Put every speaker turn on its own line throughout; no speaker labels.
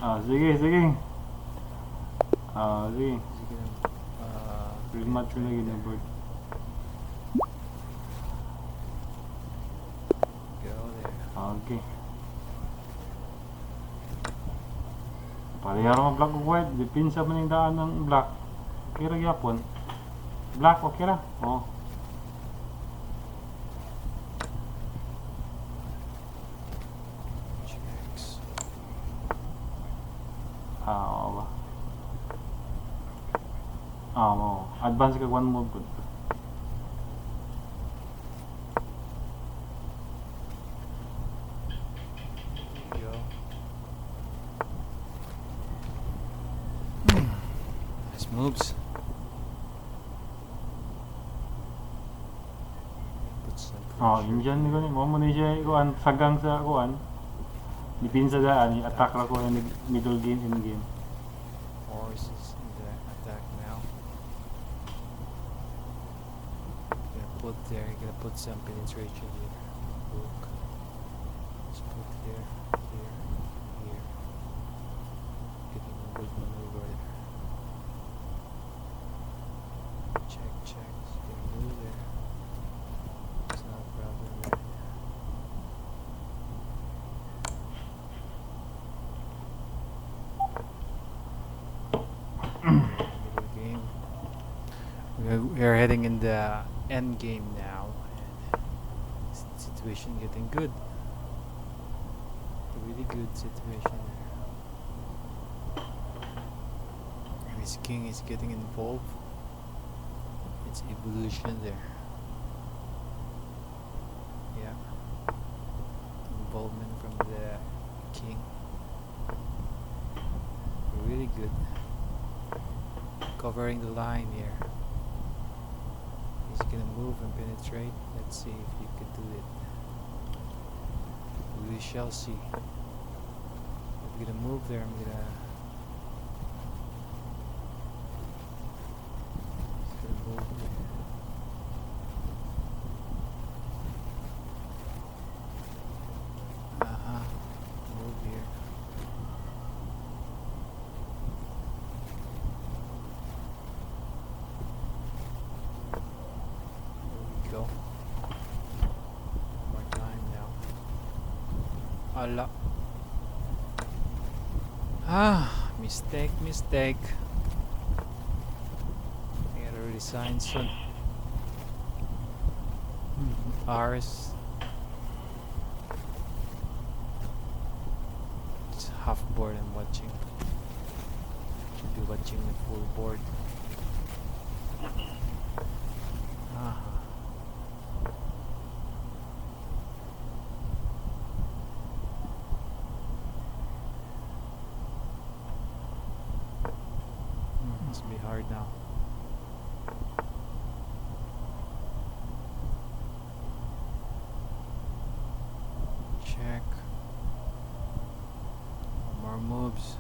Sige, sige. Sige.
Sige lang.
Rematch
right
lagi na
there.
board.
Go there.
Okay. Parehara mo black ug white. Dipinsa man yung daan ng black. Okay ra gyapon. Black, okay ra. Oh.
Checks.
Oo ba? Mo. Advance ka one move good.
Go. Nice moves. Put some pressure.
Indian ni gani mo ni siya kuan sagang sa kuan. Dipinsa daan, i-attack ra ko yung middle game in game.
Horse is in the attack now. Gonna put some penetration here. Look. Let's put here, here, here. Getting a good maneuver there. Check, check. Gonna move there. It's not a problem there. Middle game. We are heading in the end game now, and situation getting good. Really good situation there. And his king is getting involved. It's evolution there. Yeah. Involvement from the king. Really good. Covering the line here. He's gonna move and penetrate. Let's see if he can do it. We shall see. I'm gonna move there. I'm gonna. He's gonna move there. Move here. Go. More time now. Allah. Mistake. I gotta resign soon. Ours. It's half board I'm watching. Should be watching the full board. It's be hard now. Check. More moves.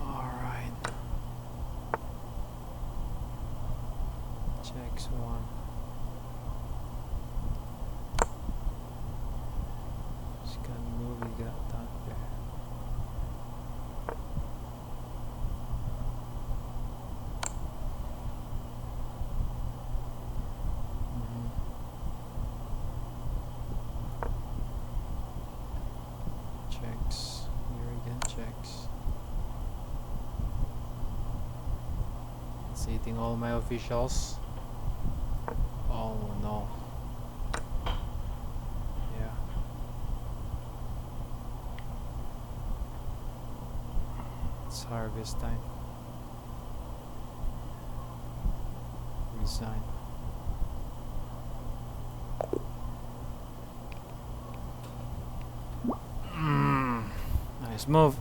Alright. Checks one. Just gonna move, we got that there. Checks. Here again, checks. It's eating all my officials. Oh no. Yeah. It's harvest time. Resign. Nice move.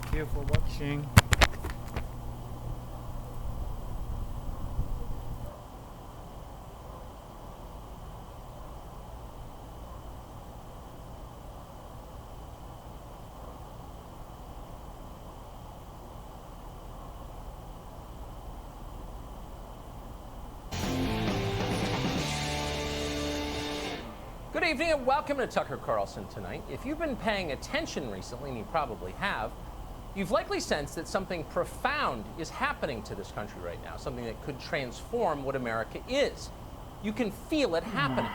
Thank you for watching.
evening and welcome to Tucker Carlson Tonight. If you've been paying attention recently, and you probably have, you've likely sensed that something profound is happening to this country right now, something that could transform what America is. You can feel it happening.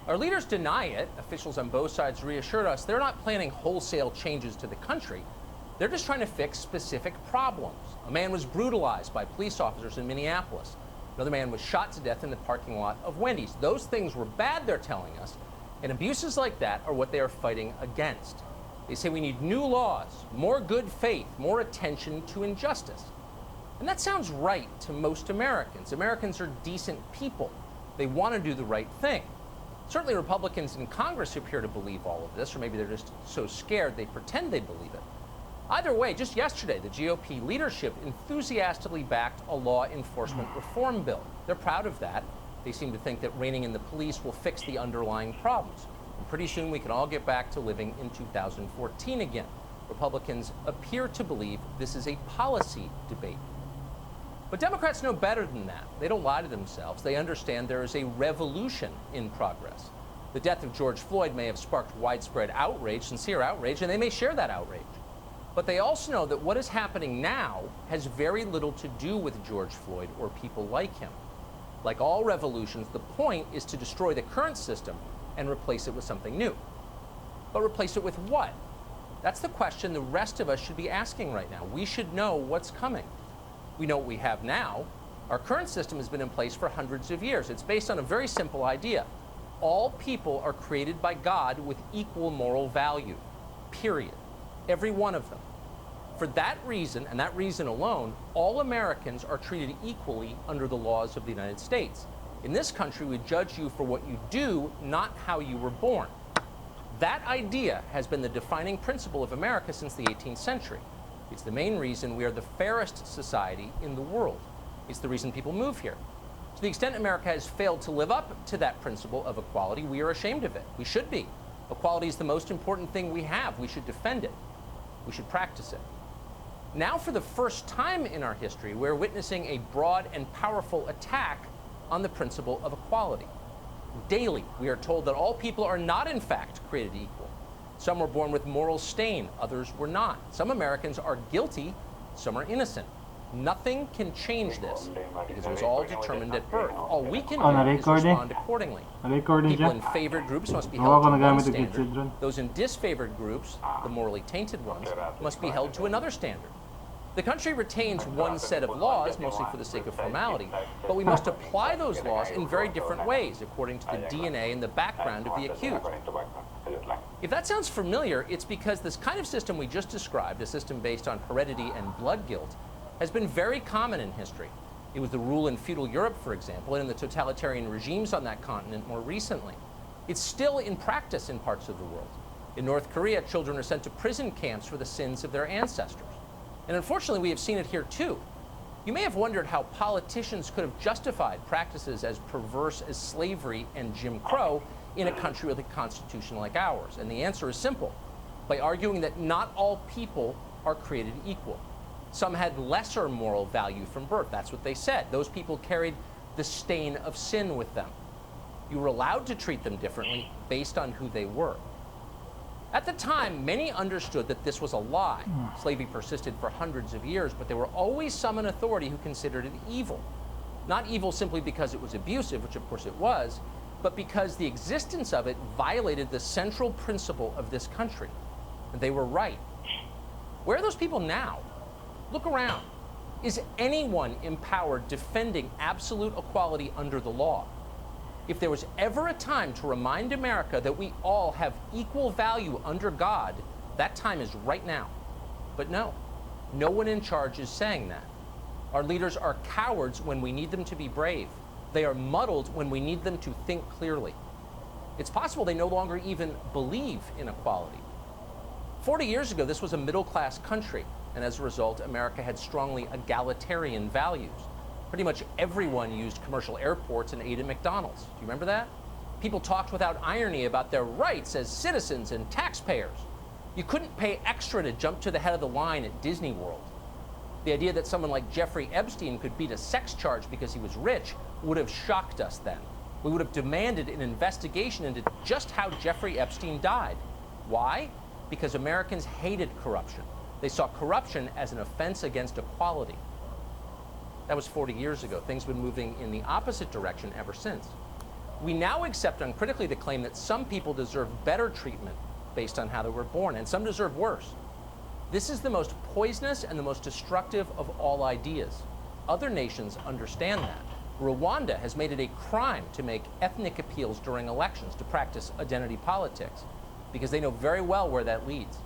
Our leaders deny it. Officials on both sides reassured us they're not planning wholesale changes to the country. They're just trying to fix specific problems. A man was brutalized by police officers in Minneapolis. Another man was shot to death in the parking lot of Wendy's. Those things were bad, they're telling us, and abuses like that are what they are fighting against. They say we need new laws, more good faith, more attention to injustice. And that sounds right to most Americans. Americans are decent people. They want to do the right thing. Certainly Republicans in Congress appear to believe all of this, or maybe they're just so scared they pretend they believe it. Either way, just yesterday, the GOP leadership enthusiastically backed a law enforcement reform bill. They're proud of that. They seem to think that reining in the police will fix the underlying problems. And pretty soon we can all get back to living in 2014 again. Republicans appear to believe this is a policy debate. But Democrats know better than that. They don't lie to themselves. They understand there is a revolution in progress. The death of George Floyd may have sparked widespread outrage, sincere outrage, and they may share that outrage. But they also know that what is happening now has very little to do with George Floyd or people like him. Like all revolutions, the point is to destroy the current system and replace it with something new. But replace it with what? That's the question the rest of us should be asking right now. We should know what's coming. We know what we have now. Our current system has been in place for hundreds of years. It's based on a very simple idea. All people are created by God with equal moral value, period. Every one of them. For that reason, and that reason alone, all Americans are treated equally under the laws of the United States. In this country, we judge you for what you do, not how you were born. That idea has been the defining principle of America since the 18th century. It's the main reason we are the fairest society in the world. It's the reason people move here. To the extent America has failed to live up to that principle of equality, we are ashamed of it. We should be. Equality is the most important thing we have. We should defend it. We should practice it. Now, for the first time in our history, we're witnessing a broad and powerful attack on the principle of equality. Daily, we are told that all people are not, in fact, created equal. Some were born with moral stain, others were not. Some Americans are guilty, some are innocent. Nothing can change this because it was all determined at birth. All we can do is respond accordingly. People in favored groups must be held to one standard. Those in disfavored groups, the morally tainted ones, must be held to another standard. The country retains one set of laws, mostly for the sake of formality, but we must apply those laws in very different ways, according to the DNA and the background of the accused. If that sounds familiar, it's because this kind of system we just described, a system based on heredity and blood guilt, has been very common in history. It was the rule in feudal Europe, for example, and in the totalitarian regimes on that continent more recently. It's still in practice in parts of the world. In North Korea, children are sent to prison camps for the sins of their ancestors. And unfortunately, we have seen it here too. You may have wondered how politicians could have justified practices as perverse as slavery and Jim Crow in a country with a constitution like ours. And the answer is simple: by arguing that not all people are created equal. Some had lesser moral value from birth. That's what they said. Those people carried the stain of sin with them. You were allowed to treat them differently based on who they were. At the time, many understood that this was a lie. Slavery persisted for hundreds of years, but there were always some in authority who considered it evil. Not evil simply because it was abusive, which of course it was, but because the existence of it violated the central principle of this country. And they were right. Where are those people now? Look around. Is anyone empowered defending absolute equality under the law? If there was ever a time to remind America that we all have equal value under God, that time is right now. But no one in charge is saying that. Our leaders are cowards when we need them to be brave. They are muddled when we need them to think clearly. It's possible they no longer even believe in equality. 40 years ago, this was a middle-class country, and as a result, America had strongly egalitarian values. Pretty much everyone used commercial airports and ate at McDonald's. Do you remember that? People talked without irony about their rights as citizens and taxpayers. You couldn't pay extra to jump to the head of the line at Disney World. The idea that someone like Jeffrey Epstein could beat a sex charge because he was rich would have shocked us then. We would have demanded an investigation into just how Jeffrey Epstein died. Why? Because Americans hated corruption. They saw corruption as an offense against equality. That was 40 years ago. Things have been moving in the opposite direction ever since. We now accept uncritically the claim that some people deserve better treatment based on how they were born, and some deserve worse. This is the most poisonous and the most destructive of all ideas. Other nations understand that. Rwanda has made it a crime to make ethnic appeals during elections, to practice identity politics, because they know very well where that leads.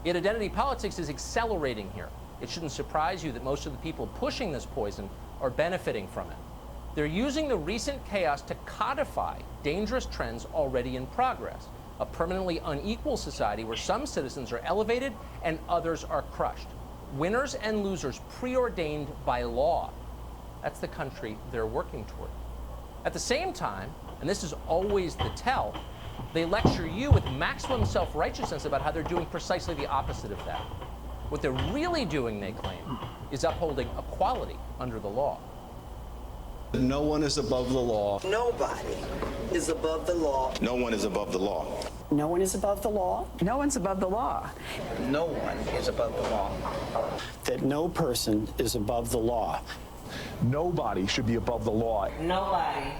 Yet identity politics is accelerating here. It shouldn't surprise you that most of the people pushing this poison are benefiting from it. They're using the recent chaos to codify dangerous trends already in progress, a permanently unequal society where some citizens are elevated and others are crushed. Winners and losers preordained by law. That's the country they're working toward. At the same time, and this is always the tell, they lecture you with maximum self-righteousness about how they're doing precisely the opposite of that. What they're really doing, they claim, is upholding equality under the law.
No one is above the law.
Nobody is above the law.
No one is above the law.
No one is above the law.
No one's above the law.
No one is above the law.
That no person is above the law.
Nobody should be above the law.
Nobody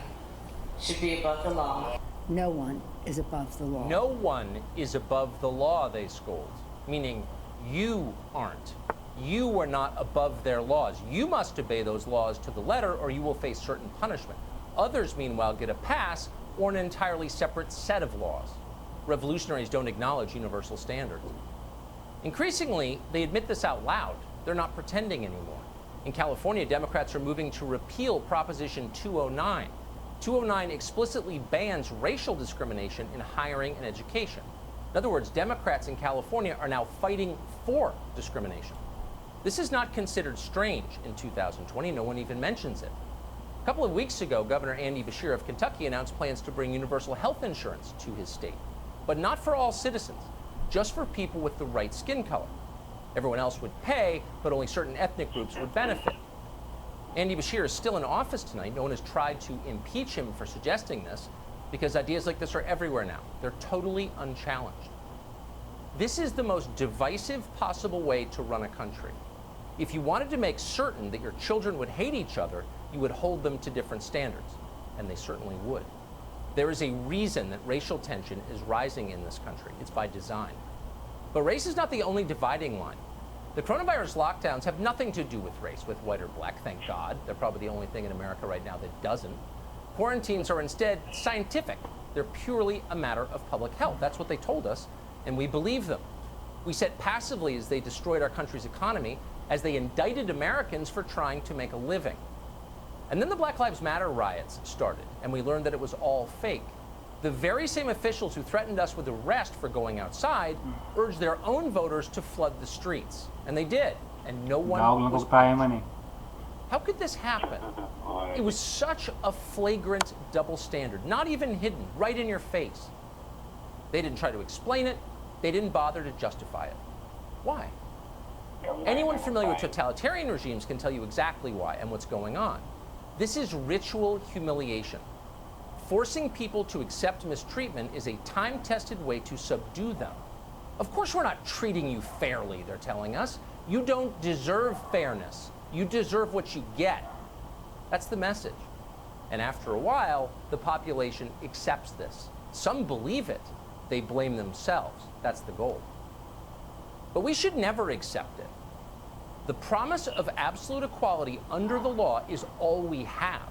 should be above the law.
No one is above the law.
No one is above the law, they scold, meaning you aren't. You are not above their laws. You must obey those laws to the letter or you will face certain punishment. Others, meanwhile, get a pass or an entirely separate set of laws. Revolutionaries don't acknowledge universal standards. Increasingly, they admit this out loud. They're not pretending anymore. In California, Democrats are moving to repeal Proposition 209. 209 explicitly bans racial discrimination in hiring and education. In other words, Democrats in California are now fighting for discrimination. This is not considered strange in 2020. No one even mentions it. A couple of weeks ago, Governor Andy Beshear of Kentucky announced plans to bring universal health insurance to his state, but not for all citizens, just for people with the right skin color. Everyone else would pay, but only certain ethnic groups would benefit. Andy Beshear is still in office tonight. No one has tried to impeach him for suggesting this, because ideas like this are everywhere now. They're totally unchallenged. This is the most divisive possible way to run a country. If you wanted to make certain that your children would hate each other, you would hold them to different standards, and they certainly would. There is a reason that racial tension is rising in this country. It's by design. But race is not the only dividing line. The coronavirus lockdowns have nothing to do with race, with white or black, thank God. They're probably the only thing in America right now that doesn't. Quarantines are instead scientific. They're purely a matter of public health. That's what they told us, and we believe them. We sat passively as they destroyed our country's economy, as they indicted Americans for trying to make a living. And then the Black Lives Matter riots started, and we learned that it was all fake. The very same officials who threatened us with arrest for going outside urged their own voters to flood the streets. And they did, and no one was punished. How could this happen? It was such a flagrant double standard, not even hidden, right in your face. They didn't try to explain it. They didn't bother to justify it. Why? Anyone familiar with totalitarian regimes can tell you exactly why and what's going on. This is ritual humiliation. Forcing people to accept mistreatment is a time-tested way to subdue them. Of course we're not treating you fairly, they're telling us. You don't deserve fairness. You deserve what you get. That's the message. And after a while, the population accepts this. Some believe it. They blame themselves. That's the goal. But we should never accept it. The promise of absolute equality under the law is all we have.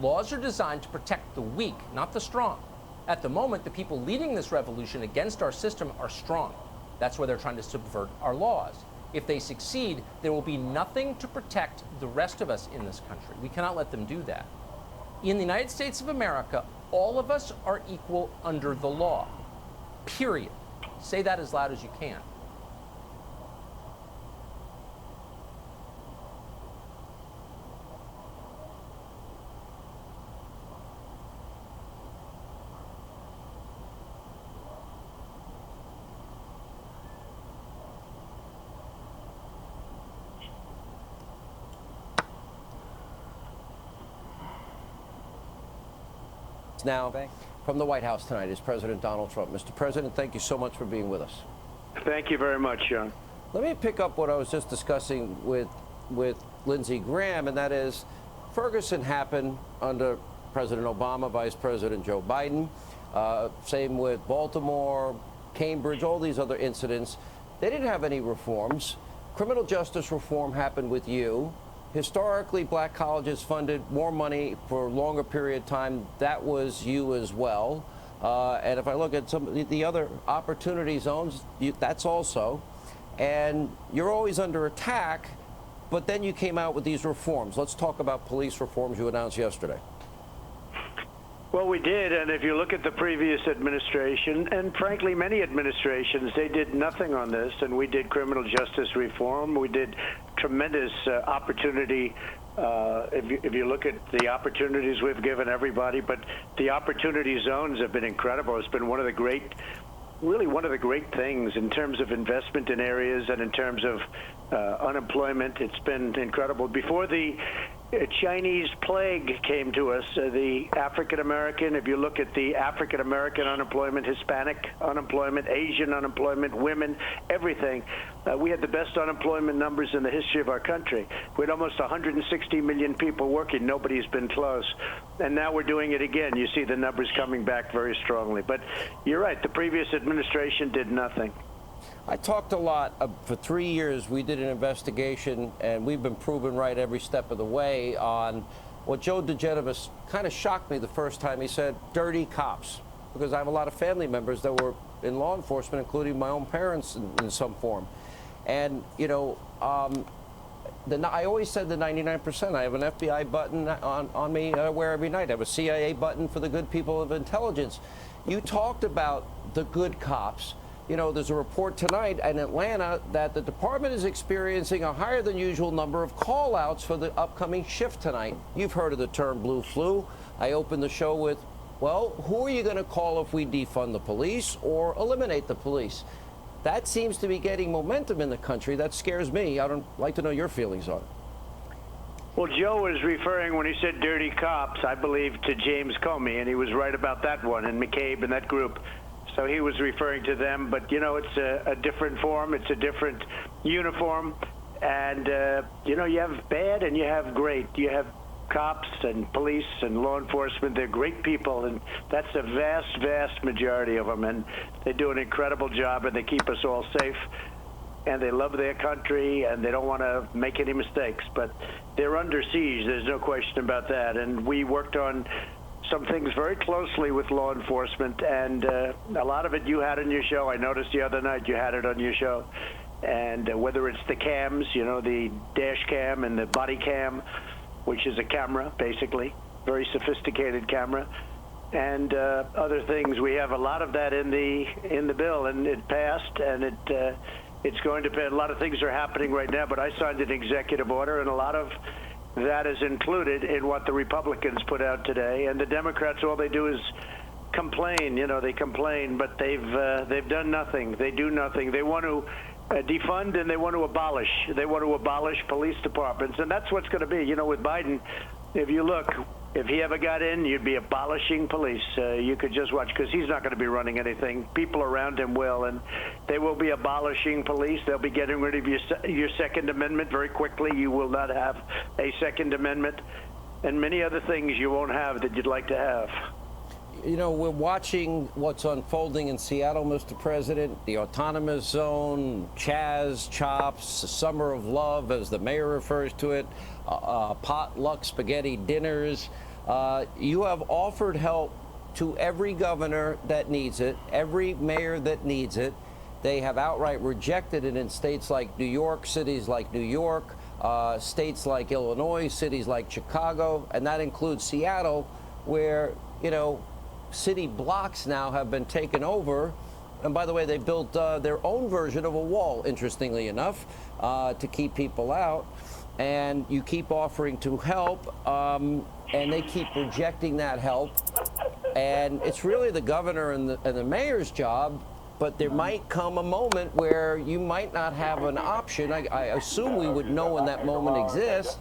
Laws are designed to protect the weak, not the strong. At the moment, the people leading this revolution against our system are strong. That's why they're trying to subvert our laws. If they succeed, there will be nothing to protect the rest of us in this country. We cannot let them do that. In the United States of America, all of us are equal under the law. Period. Say that as loud as you can.
us now from the White House tonight is President Donald Trump. Mr. President, thank you so much for being with us.
Thank you very much, John.
Let me pick up what I was just discussing with Lindsey Graham, and that is Ferguson happened under President Obama, Vice President Joe Biden. Same with Baltimore, Cambridge, all these other incidents. They didn't have any reforms. Criminal justice reform happened with you. Historically, black colleges funded more money for a longer period of time. That was you as well. And if I look at some of the other opportunity zones, that's also. And you're always under attack, but then you came out with these reforms. Let's talk about police reforms you announced yesterday.
Well, we did, and if you look at the previous administration, and frankly, many administrations, they did nothing on this, and we did criminal justice reform. We did tremendous opportunity. If you look at the opportunities we've given everybody, but the opportunity zones have been incredible. It's been one of the great things in terms of investment in areas and in terms of unemployment. It's been incredible. Before the Chinese plague came to us, the African American, if you look at the African American unemployment, Hispanic unemployment, Asian unemployment, women, everything, we had the best unemployment numbers in the history of our country. We had almost 160 million people working. Nobody's been close. And now we're doing it again. You see the numbers coming back very strongly. But you're right, the previous administration did nothing.
I talked a lot. For 3 years, we did an investigation, and we've been proven right every step of the way on what Joe DeGeneres kind of shocked me the first time. He said, dirty cops, because I have a lot of family members that were in law enforcement, including my own parents in some form. And, you know, I always said the 99%. I have an FBI button on me I wear every night. I have a CIA button for the good people of intelligence. You talked about the good cops. You know, there's a report tonight in Atlanta that the department is experiencing a higher than usual number of call-outs for the upcoming shift tonight. You've heard of the term blue flu. I opened the show with, well, who are you going to call if we defund the police or eliminate the police? That seems to be getting momentum in the country. That scares me. I'd like to know your feelings on it.
Well, Joe was referring, when he said dirty cops, I believe, to James Comey, and he was right about that one, and McCabe and that group. So he was referring to them, but, you know, it's a different form. It's a different uniform. And, you know, you have bad and you have great. You have cops and police and law enforcement. They're great people, and that's a vast, vast majority of them. And they do an incredible job, and they keep us all safe. And they love their country, and they don't want to make any mistakes. But they're under siege. There's no question about that. And we worked on some things very closely with law enforcement, and a lot of it you had on your show. I noticed the other night you had it on your show. And whether it's the cams, you know, the dash cam and the body cam, which is a camera, basically, very sophisticated camera, and other things. We have a lot of that in the bill, and it passed, and it's going to pass. A lot of things are happening right now, but I signed an executive order, and a lot of that is included in what the Republicans put out today. And the Democrats, all they do is complain. You know, they complain, but they've done nothing. They do nothing. They want to defund, and they want to abolish. They want to abolish police departments, and that's what's going to be. You know, with Biden, if you look, if he ever got in, you'd be abolishing police. You could just watch, because he's not going to be running anything. People around him will, and they will be abolishing police. They'll be getting rid of your Second Amendment very quickly. You will not have a Second Amendment, and many other things you won't have that you'd like to have.
You know, we're watching what's unfolding in Seattle, Mr. President, the autonomous zone, Chaz, Chops, Summer of Love, as the mayor refers to it, potluck spaghetti dinners. You have offered help to every governor that needs it, every mayor that needs it. They have outright rejected it in states like New York, cities like New York, states like Illinois, cities like Chicago, and that includes Seattle, where, you know, city blocks now have been taken over. And by the way, they built their own version of a wall, interestingly enough, to keep people out. And you keep offering to help, and they keep rejecting that help. And it's really the governor and the mayor's job, but there might come a moment where you might not have an option. I assume we would know when that moment exists.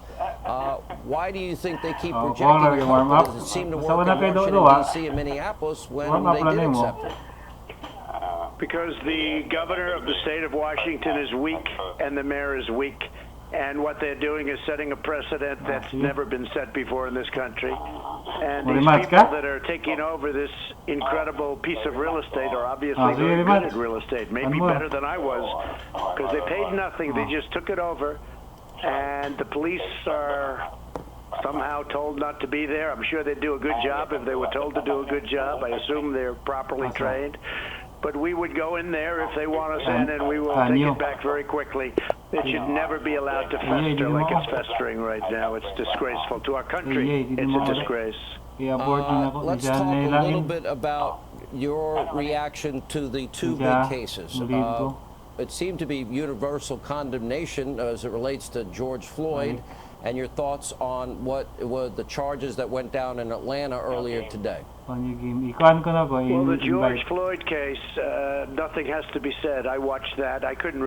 Why do you think they keep
Oh,
rejecting
kung
it?
warm up.
Does it seem to
Basta
work
wala
in
kayo
Washington,
duwa.
D.C. and Minneapolis when
Warm up
they
lang
did
mo.
accept it?
Because the governor of the state of Washington is weak and the mayor is weak. And what they're doing is setting a precedent that's never been set before in this country. And these
Rematch
people
ka?
that are taking over this incredible piece of real estate are obviously
sige,
very
rematch.
good at real estate, maybe
Ano mo?
better than I was, because they paid nothing. They just took it over, and the police are somehow told not to be there. I'm sure they'd do a good job if they were told to do a good job. I assume they're properly trained. But we would go in there if they want us in, and we will take it back very quickly. It should never be allowed to fester like it's festering right now. It's disgraceful to our country. It's a disgrace.
I-abort din ako.
Let's
Di
talk
dyan
a
nailangin.
little bit about your reaction to the two
Yeah,
big cases.
nalilid ko.
It seemed to be universal condemnation as it relates to George Floyd, and your thoughts on what were the charges that went down in Atlanta earlier today.
Ikuan ko na ko.
Well, the George
invite.
Floyd case, nothing has to be said. I watched that. I couldn't